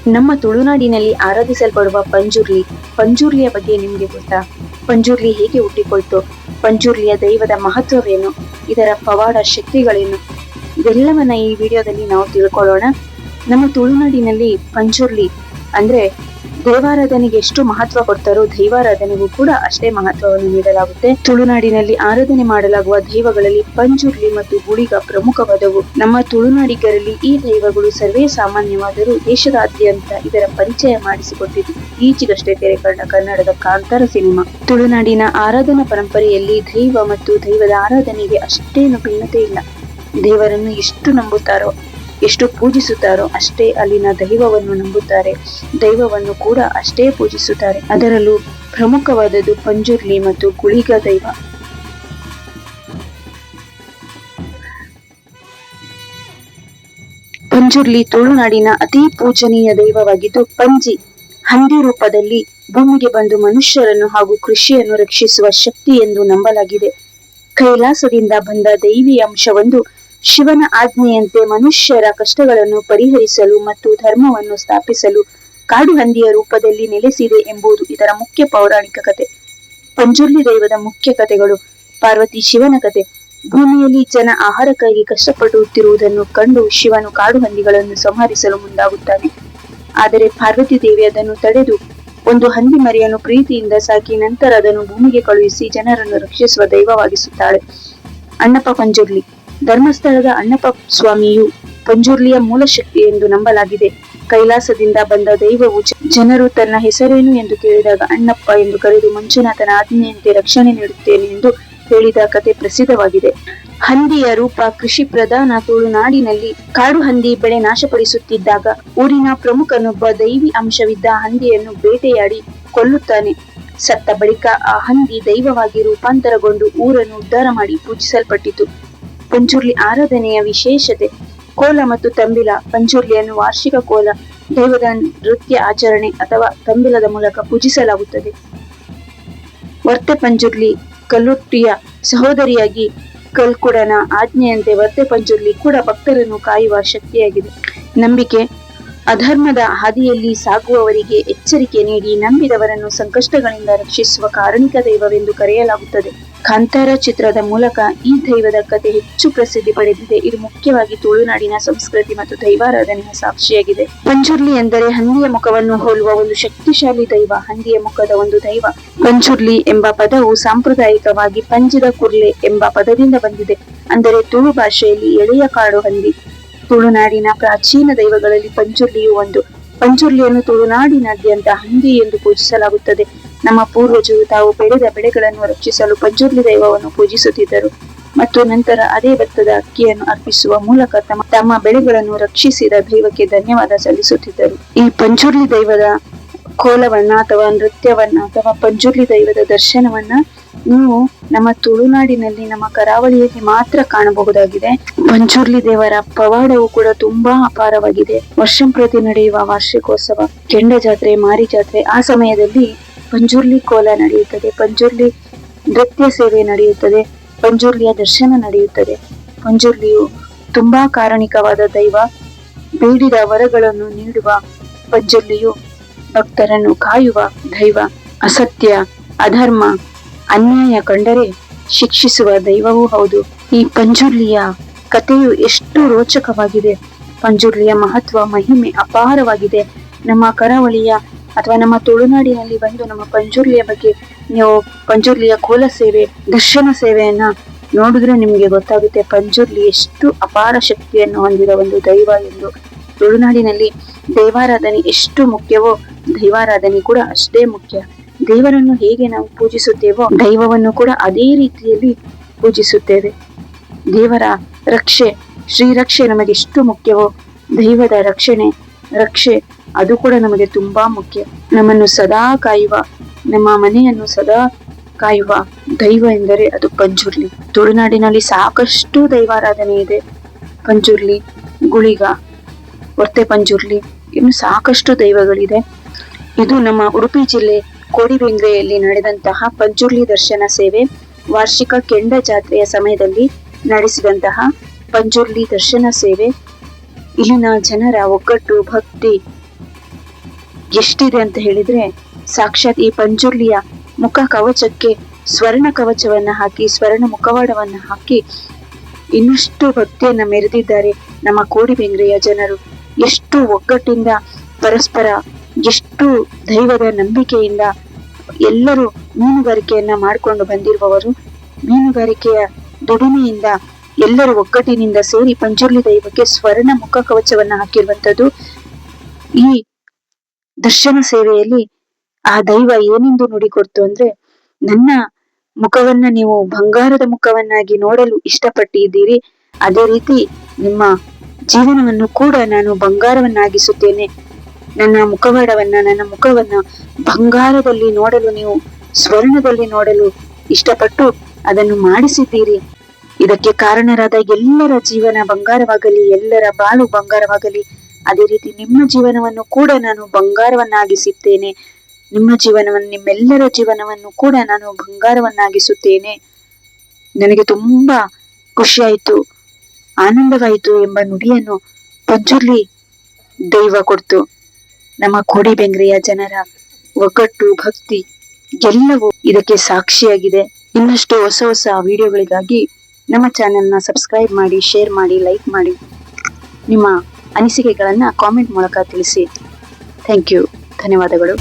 ನಮ್ಮ ತುಳುನಾಡಿನಲ್ಲಿ ಆರಾಧಿಸಲ್ಪಡುವ ಪಂಜುರ್ಲಿಯ ಬಗ್ಗೆ ನಿಮ್ಗೆ ಗೊತ್ತಾ? ಪಂಜುರ್ಲಿ ಹೇಗೆ ಹುಟ್ಟಿಕೊಳ್ತು, ಪಂಜುರ್ಲಿಯ ದೈವದ ಮಹತ್ವವೇನು, ಇದರ ಪವಾಡ ಶಕ್ತಿಗಳೇನು, ಇದೆಲ್ಲವನ್ನ ಈ ವಿಡಿಯೋದಲ್ಲಿ ನಾವು ತಿಳ್ಕೊಳ್ಳೋಣ. ನಮ್ಮ ತುಳುನಾಡಿನಲ್ಲಿ ಪಂಜುರ್ಲಿ ಅಂದ್ರೆ ದೇವಾರಾಧನೆಗೆ ಎಷ್ಟು ಮಹತ್ವ ಕೊಡ್ತಾರೋ ದೈವಾರಾಧನೆಗೂ ಕೂಡ ಅಷ್ಟೇ ಮಹತ್ವವನ್ನು ನೀಡಲಾಗುತ್ತೆ. ತುಳುನಾಡಿನಲ್ಲಿ ಆರಾಧನೆ ಮಾಡಲಾಗುವ ದೈವಗಳಲ್ಲಿ ಪಂಜುರ್ಲಿ ಮತ್ತು ಗುಳಿಗ ಪ್ರಮುಖವಾದವು. ನಮ್ಮ ತುಳುನಾಡಿಗರಲ್ಲಿ ಈ ದೈವಗಳು ಸರ್ವೇ ಸಾಮಾನ್ಯವಾದರೂ ದೇಶದಾದ್ಯಂತ ಇದರ ಪರಿಚಯ ಮಾಡಿಸಿಕೊಟ್ಟಿದ್ದು ಈಚೆಗಷ್ಟೇ ತೆರೆ ಕಂಡ ಕನ್ನಡದ ಕಾಂತಾರ ಸಿನಿಮಾ. ತುಳುನಾಡಿನ ಆರಾಧನಾ ಪರಂಪರೆಯಲ್ಲಿ ದೈವ ಮತ್ತು ದೈವದ ಆರಾಧನೆಗೆ ಅಷ್ಟೇನು ಭಿನ್ನತೆ ಇಲ್ಲ. ದೇವರನ್ನು ಎಷ್ಟು ನಂಬುತ್ತಾರೋ, ಎಷ್ಟು ಪೂಜಿಸುತ್ತಾರೋ ಅಷ್ಟೇ ಅಲ್ಲಿನ ದೈವವನ್ನು ನಂಬುತ್ತಾರೆ, ದೈವವನ್ನು ಕೂಡ ಅಷ್ಟೇ ಪೂಜಿಸುತ್ತಾರೆ. ಅದರಲ್ಲೂ ಪ್ರಮುಖವಾದದ್ದು ಪಂಜುರ್ಲಿ ಮತ್ತು ಗುಳಿಗ ದೈವ. ಪಂಜುರ್ಲಿ ತುಳುನಾಡಿನ ಅತಿ ಪೂಜನೀಯ ದೈವವಾಗಿದ್ದು, ಪಂಜಿ ಹಂದಿ ರೂಪದಲ್ಲಿ ಭೂಮಿಗೆ ಬಂದು ಮನುಷ್ಯರನ್ನು ಹಾಗೂ ಕೃಷಿಯನ್ನು ರಕ್ಷಿಸುವ ಶಕ್ತಿ ಎಂದು ನಂಬಲಾಗಿದೆ. ಕೈಲಾಸದಿಂದ ಬಂದ ದೈವಿ ಅಂಶವೊಂದು ಶಿವನ ಆಜ್ಞೆಯಂತೆ ಮನುಷ್ಯರ ಕಷ್ಟಗಳನ್ನು ಪರಿಹರಿಸಲು ಮತ್ತು ಧರ್ಮವನ್ನು ಸ್ಥಾಪಿಸಲು ಕಾಡು ಹಂದಿಯ ರೂಪದಲ್ಲಿ ನೆಲೆಸಿದೆ ಎಂಬುದು ಇದರ ಮುಖ್ಯ ಪೌರಾಣಿಕ ಕಥೆ. ಪಂಜುರ್ಲಿ ದೈವದ ಮುಖ್ಯ ಕಥೆಗಳು: ಪಾರ್ವತಿ ಶಿವನ ಕಥೆ. ಭೂಮಿಯಲ್ಲಿ ಜನ ಆಹಾರಕ್ಕಾಗಿ ಕಷ್ಟಪಡುತ್ತಿರುವುದನ್ನು ಕಂಡು ಶಿವನು ಕಾಡು ಹಂದಿಗಳನ್ನು ಸಂಹರಿಸಲು ಮುಂದಾಗುತ್ತಾನೆ. ಆದರೆ ಪಾರ್ವತಿ ದೇವಿ ಅದನ್ನು ತಡೆದು ಒಂದು ಹಂದಿ ಮರಿಯನ್ನು ಪ್ರೀತಿಯಿಂದ ಸಾಕಿ ನಂತರ ಅದನ್ನು ಭೂಮಿಗೆ ಕಳುಹಿಸಿ ಜನರನ್ನು ರಕ್ಷಿಸುವ ದೈವವಾಗಿಸುತ್ತಾಳೆ. ಅಣ್ಣಪ್ಪ ಪಂಜುರ್ಲಿ. ಧರ್ಮಸ್ಥಳದ ಅಣ್ಣಪ್ಪ ಸ್ವಾಮಿಯು ಪಂಜುರ್ಲಿಯ ಮೂಲ ಶಕ್ತಿ ಎಂದು ನಂಬಲಾಗಿದೆ. ಕೈಲಾಸದಿಂದ ಬಂದ ದೈವವು ಜನರು ತನ್ನ ಹೆಸರೇನು ಎಂದು ಕೇಳಿದಾಗ ಅಣ್ಣಪ್ಪ ಎಂದು ಕರೆದು ಮಂಜುನಾಥನ ಆಜ್ಞೆಯಂತೆ ರಕ್ಷಣೆ ನೀಡುತ್ತೇನೆ ಎಂದು ಹೇಳಿದ ಕತೆ ಪ್ರಸಿದ್ಧವಾಗಿದೆ. ಹಂದಿಯ ರೂಪ ಕೃಷಿ ಪ್ರಧಾನ ತುಳುನಾಡಿನಲ್ಲಿ ಕಾಡು ಹಂದಿ ಬೆಳೆ ನಾಶಪಡಿಸುತ್ತಿದ್ದಾಗ ಊರಿನ ಪ್ರಮುಖನೊಬ್ಬ ದೈವಿ ಅಂಶವಿದ್ದ ಹಂದಿಯನ್ನು ಬೇಟೆಯಾಡಿ ಕೊಲ್ಲುತ್ತಾನೆ. ಸತ್ತ ಬಳಿಕ ಆ ಹಂದಿ ದೈವವಾಗಿ ರೂಪಾಂತರಗೊಂಡು ಊರನ್ನು ಉದ್ಧಾರ ಮಾಡಿ ಪೂಜಿಸಲ್ಪಟ್ಟಿತು. ಪಂಜುರ್ಲಿ ಆರಾಧನೆಯ ವಿಶೇಷತೆ: ಕೋಲ ಮತ್ತು ತಂಬಿಲ. ಪಂಜುರ್ಲಿಯನ್ನು ವಾರ್ಷಿಕ ಕೋಲ, ದೈವದ ನೃತ್ಯ ಆಚರಣೆ ಅಥವಾ ತಂಬಿಲದ ಮೂಲಕ ಪೂಜಿಸಲಾಗುತ್ತದೆ. ವರ್ತೆ ಪಂಜುರ್ಲಿ ಕಲ್ಲುಟ್ಟಿಯ ಸಹೋದರಿಯಾಗಿ ಕಲ್ಕುಡನ ಆಜ್ಞೆಯಂತೆ ವರ್ತೆ ಪಂಜುರ್ಲಿ ಕೂಡ ಭಕ್ತರನ್ನು ಕಾಯುವ ಶಕ್ತಿಯಾಗಿದೆ. ನಂಬಿಕೆ: ಅಧರ್ಮದ ಹಾದಿಯಲ್ಲಿ ಸಾಗುವವರಿಗೆ ಎಚ್ಚರಿಕೆ ನೀಡಿ ನಂಬಿದವರನ್ನು ಸಂಕಷ್ಟಗಳಿಂದ ರಕ್ಷಿಸುವ ಕಾರಣಿಕ ದೈವವೆಂದು ಕರೆಯಲಾಗುತ್ತದೆ. ಕಾಂತಾರ ಚಿತ್ರದ ಮೂಲಕ ಈ ದೈವದ ಕಥೆ ಹೆಚ್ಚು ಪ್ರಸಿದ್ಧಿ ಪಡೆದಿದೆ. ಇದು ಮುಖ್ಯವಾಗಿ ತುಳುನಾಡಿನ ಸಂಸ್ಕೃತಿ ಮತ್ತು ದೈವಾರಾಧನೆಯ ಸಾಕ್ಷಿಯಾಗಿದೆ. ಪಂಜುರ್ಲಿ ಎಂದರೆ ಹಂದಿಯ ಮುಖವನ್ನು ಹೋಲುವ ಒಂದು ಶಕ್ತಿಶಾಲಿ ದೈವ, ಹಂದಿಯ ಮುಖದ ಒಂದು ದೈವ. ಪಂಜುರ್ಲಿ ಎಂಬ ಪದವು ಸಾಂಪ್ರದಾಯಿಕವಾಗಿ ಪಂಜಿದ ಕುರ್ಲೆ ಎಂಬ ಪದದಿಂದ ಬಂದಿದೆ, ಅಂದರೆ ತುಳು ಭಾಷೆಯಲ್ಲಿ ಎಳೆಯ ಕಾಡು ಹಂದಿ. ತುಳುನಾಡಿನ ಪ್ರಾಚೀನ ದೈವಗಳಲ್ಲಿ ಪಂಜುರ್ಲಿಯು ಒಂದು. ಪಂಜುರ್ಲಿಯನ್ನು ತುಳುನಾಡಿನಾದ್ಯಂತ ಹಂದಿ ಎಂದು ಪೂಜಿಸಲಾಗುತ್ತದೆ. ನಮ್ಮ ಪೂರ್ವಜರು ತಾವು ಬೆಳೆದ ಬೆಳೆಗಳನ್ನು ರಕ್ಷಿಸಲು ಪಂಜುರ್ಲಿ ದೈವವನ್ನು ಪೂಜಿಸುತ್ತಿದ್ದರು ಮತ್ತು ನಂತರ ಅದೇ ಭತ್ತದ ಅಕ್ಕಿಯನ್ನು ಅರ್ಪಿಸುವ ಮೂಲಕ ತಮ್ಮ ಬೆಳೆಗಳನ್ನು ರಕ್ಷಿಸಿದ ದೈವಕ್ಕೆ ಧನ್ಯವಾದ ಸಲ್ಲಿಸುತ್ತಿದ್ದರು. ಈ ಪಂಜುರ್ಲಿ ದೈವದ ಕೋಲವನ್ನ ಅಥವಾ ನೃತ್ಯವನ್ನ ಅಥವಾ ಪಂಜುರ್ಲಿ ದೈವದ ದರ್ಶನವನ್ನ ನೀವು ನಮ್ಮ ತುಳುನಾಡಿನಲ್ಲಿ, ನಮ್ಮ ಕರಾವಳಿಯಲ್ಲಿ ಮಾತ್ರ ಕಾಣಬಹುದಾಗಿದೆ. ಪಂಜುರ್ಲಿ ದೇವರ ಪವಾಡವು ಕೂಡ ತುಂಬಾ ಅಪಾರವಾಗಿದೆ. ವರ್ಷಂಪ್ರತಿ ನಡೆಯುವ ವಾರ್ಷಿಕೋತ್ಸವ, ಕೆಂಡ ಜಾತ್ರೆ, ಮಾರಿ ಜಾತ್ರೆ, ಆ ಸಮಯದಲ್ಲಿ ಪಂಜುರ್ಲಿ ಕೋಲ ನಡೆಯುತ್ತದೆ, ಪಂಜುರ್ಲಿ ನೃತ್ಯ ಸೇವೆ ನಡೆಯುತ್ತದೆ, ಪಂಜುರ್ಲಿಯ ದರ್ಶನ ನಡೆಯುತ್ತದೆ. ಪಂಜುರ್ಲಿಯು ತುಂಬಾ ಕಾರಣಿಕವಾದ ದೈವ, ಬೇಡಿದ ವರಗಳನ್ನು ನೀಡುವ ಪಂಜುರ್ಲಿಯು ಭಕ್ತರನ್ನು ಕಾಯುವ ದೈವ, ಅಸತ್ಯ, ಅಧರ್ಮ, ಅನ್ಯಾಯ ಕಂಡರೆ ಶಿಕ್ಷಿಸುವ ದೈವವೂ ಹೌದು. ಈ ಪಂಜುರ್ಲಿಯ ಕಥೆಯು ಎಷ್ಟು ರೋಚಕವಾಗಿದೆ. ಪಂಜುರ್ಲಿಯ ಮಹತ್ವ, ಮಹಿಮೆ ಅಪಾರವಾಗಿದೆ. ನಮ್ಮ ಕರಾವಳಿಯ ಅಥವಾ ನಮ್ಮ ತುಳುನಾಡಿನಲ್ಲಿ ಬಂದು ನಮ್ಮ ಪಂಜುರ್ಲಿಯ ಬಗ್ಗೆ ನೀವು ಪಂಜುರ್ಲಿಯ ಕೋಲ ಸೇವೆ, ದರ್ಶನ ಸೇವೆಯನ್ನ ನೋಡಿದ್ರೆ ನಿಮ್ಗೆ ಗೊತ್ತಾಗುತ್ತೆ ಪಂಜುರ್ಲಿ ಎಷ್ಟು ಅಪಾರ ಶಕ್ತಿಯನ್ನು ಹೊಂದಿದ ಒಂದು ದೈವ ಎಂದು. ತುಳುನಾಡಿನಲ್ಲಿ ದೇವಾರಾಧನೆ ಎಷ್ಟು ಮುಖ್ಯವೋ ದೈವಾರಾಧನೆ ಕೂಡ ಅಷ್ಟೇ ಮುಖ್ಯ. ದೇವರನ್ನು ಹೇಗೆ ನಾವು ಪೂಜಿಸುತ್ತೇವೋ ದೈವವನ್ನು ಕೂಡ ಅದೇ ರೀತಿಯಲ್ಲಿ ಪೂಜಿಸುತ್ತೇವೆ. ದೇವರ ರಕ್ಷೆ, ಶ್ರೀರಕ್ಷೆ ನಮಗೆ ಎಷ್ಟು ಮುಖ್ಯವೋ ದೈವದ ರಕ್ಷೆ ಅದು ಕೂಡ ನಮಗೆ ತುಂಬಾ ಮುಖ್ಯ. ನಮ್ಮನ್ನು ಸದಾ ಕಾಯುವ, ನಮ್ಮ ಮನೆಯನ್ನು ಸದಾ ಕಾಯುವ ದೈವ ಎಂದರೆ ಅದು ಪಂಜುರ್ಲಿ. ತುಳುನಾಡಿನಲ್ಲಿ ಸಾಕಷ್ಟು ದೈವಾರಾಧನೆ ಇದೆ. ಪಂಜುರ್ಲಿ, ಗುಳಿಗ, ವರ್ತೆ ಪಂಜುರ್ಲಿ, ಇನ್ನು ಸಾಕಷ್ಟು ದೈವಗಳಿದೆ. ಇದು ನಮ್ಮ ಉಡುಪಿ ಜಿಲ್ಲೆ ಕೋಡಿಬೆಂಗ್ರೆಯಲ್ಲಿ ನಡೆದಂತಹ ಪಂಜುರ್ಲಿ ದರ್ಶನ ಸೇವೆ, ವಾರ್ಷಿಕ ಕೆಂಡ ಜಾತ್ರೆಯ ಸಮಯದಲ್ಲಿ ನಡೆಸಿದಂತಹ ಪಂಜುರ್ಲಿ ದರ್ಶನ ಸೇವೆ. ಇಲ್ಲಿನ ಜನರ ಒಗ್ಗಟ್ಟು, ಭಕ್ತಿ ಎಷ್ಟಿದೆ ಅಂತ ಹೇಳಿದ್ರೆ, ಸಾಕ್ಷಾತ್ ಈ ಪಂಜುರ್ಲಿಯ ಮುಖ ಕವಚಕ್ಕೆ ಸ್ವರ್ಣ ಕವಚವನ್ನ ಹಾಕಿ, ಸ್ವರ್ಣ ಮುಖವಾಡವನ್ನ ಹಾಕಿ ಇನ್ನಷ್ಟು ಭಕ್ತಿಯನ್ನ ಮೆರೆದಿದ್ದಾರೆ ನಮ್ಮ ಕೋಡಿಬೆಂಗ್ರೆಯ ಜನರು. ಎಷ್ಟು ಒಗ್ಗಟ್ಟಿಂದ ಪರಸ್ಪರ, ಎಷ್ಟು ದೈವದ ನಂಬಿಕೆಯಿಂದ ಎಲ್ಲರೂ ಮೀನುಗಾರಿಕೆಯನ್ನ ಮಾಡಿಕೊಂಡು ಬಂದಿರುವವರು. ಮೀನುಗಾರಿಕೆಯ ದುಡಿಮೆಯಿಂದ ಎಲ್ಲರೂ ಒಗ್ಗಟ್ಟಿನಿಂದ ಸೇರಿ ಪಂಜುರ್ಲಿ ದೈವಕ್ಕೆ ಸ್ವರ್ಣ ಮುಖ ಕವಚವನ್ನ ಹಾಕಿರುವಂತದ್ದು. ಈ ದರ್ಶನ ಸೇವೆಯಲ್ಲಿ ಆ ದೈವ ಏನೆಂದು ನುಡಿಕೊಡ್ತು ಅಂದ್ರೆ, ನನ್ನ ಮುಖವನ್ನ ನೀವು ಬಂಗಾರದ ಮುಖವನ್ನಾಗಿ ನೋಡಲು ಇಷ್ಟಪಟ್ಟಿದ್ದೀರಿ, ಅದೇ ರೀತಿ ನಿಮ್ಮ ಜೀವನವನ್ನು ಕೂಡ ನಾನು ಬಂಗಾರವನ್ನಾಗಿಸುತ್ತೇನೆ. ನನ್ನ ಮುಖವನ್ನ ಬಂಗಾರದಲ್ಲಿ ನೋಡಲು, ನೀವು ಸ್ವರ್ಣದಲ್ಲಿ ನೋಡಲು ಇಷ್ಟಪಟ್ಟು ಅದನ್ನು ಮಾಡಿಸಿದ್ದೀರಿ. ಇದಕ್ಕೆ ಕಾರಣರಾದ ಎಲ್ಲರ ಜೀವನ ಬಂಗಾರವಾಗಲಿ, ಎಲ್ಲರ ಬಾಳು ಬಂಗಾರವಾಗಲಿ. ಅದೇ ರೀತಿ ನಿಮ್ಮ ಜೀವನವನ್ನು ಕೂಡ ನಾನು ಬಂಗಾರವನ್ನಾಗಿಸುತ್ತೇನೆ. ನಿಮ್ಮೆಲ್ಲರ ಜೀವನವನ್ನು ಕೂಡ ನಾನು ಬಂಗಾರವನ್ನಾಗಿಸುತ್ತೇನೆ. ನನಗೆ ತುಂಬಾ ಖುಷಿಯಾಯಿತು, ಆನಂದವಾಯಿತು ಎಂಬ ನುಡಿಯನ್ನು ಪಂಜುರ್ಲಿ ದೈವ ಕೊಡ್ತು. ನಮ್ಮ ಕೋಡಿಬೆಂಗ್ರೆಯ ಜನರ ಒಗ್ಗಟ್ಟು, ಭಕ್ತಿ ಎಲ್ಲವೂ ಇದಕ್ಕೆ ಸಾಕ್ಷಿಯಾಗಿದೆ. ಇನ್ನಷ್ಟು ಹೊಸ ಹೊಸ ವಿಡಿಯೋಗಳಿಗಾಗಿ ನಮ್ಮ ಚಾನೆಲ್ನ ಸಬ್ಸ್ಕ್ರೈಬ್ ಮಾಡಿ, ಶೇರ್ ಮಾಡಿ, ಲೈಕ್ ಮಾಡಿ. ನಿಮ್ಮ ಅನಿಸಿಕೆಗಳನ್ನ ಕಾಮೆಂಟ್ ಮೂಲಕ ತಿಳಿಸಿ. Thank you. ಧನ್ಯವಾದಗಳು.